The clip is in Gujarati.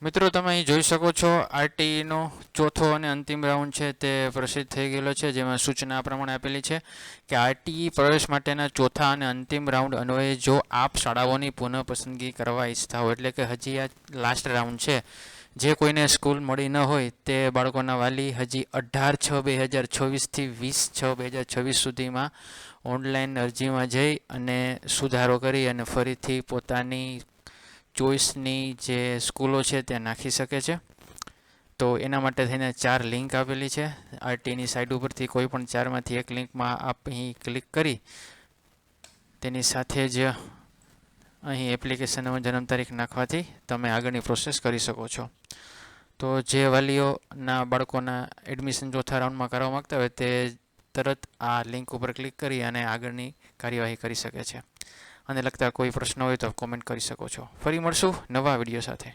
મિત્રો તમે અહીં જોઈ શકો છો આરટીઈનો ચોથો અને અંતિમ રાઉન્ડ છે તે પ્રસિદ્ધ થઈ ગયેલો છે, જેમાં સૂચના આ પ્રમાણે આપેલી છે કે આરટીઈ પ્રવેશ માટેના ચોથા અને અંતિમ રાઉન્ડ અન્વયે જો આપ શાળાઓની પુનઃ પસંદગી કરવા ઈચ્છતા હો, એટલે કે હજી આ લાસ્ટ રાઉન્ડ છે, જે કોઈને સ્કૂલ મળી ન હોય તે બાળકોના વાલી હજી 18/6/2024 થી 20/6/2026 સુધીમાં ઓનલાઈન અરજીમાં જઈ અને સુધારો કરી અને ફરીથી પોતાની ચોઈસની જે સ્કૂલો છે તે નાખી શકે છે. તો એના માટે થઈને 4 લિંક આપેલી છે આરટીની સાઇટ ઉપરથી. કોઈ પણ 4માંથી એક લિંકમાં આપ અહીં ક્લિક કરી તેની સાથે જ અહીં એપ્લિકેશનમાં જન્મ તારીખ નાખવાથી તમે આગળની પ્રોસેસ કરી શકો છો. તો જે વાલીઓના બાળકોના એડમિશન ચોથા રાઉન્ડમાં કરવા માગતા હોય તે તરત આ લિંક ઉપર ક્લિક કરી અને આગળની કાર્યવાહી કરી શકે છે. અને લગતા કોઈ પ્રશ્ન હોય તો કોમેન્ટ કરી શકો છો. ફરી મળશું નવા વિડીયો સાથે.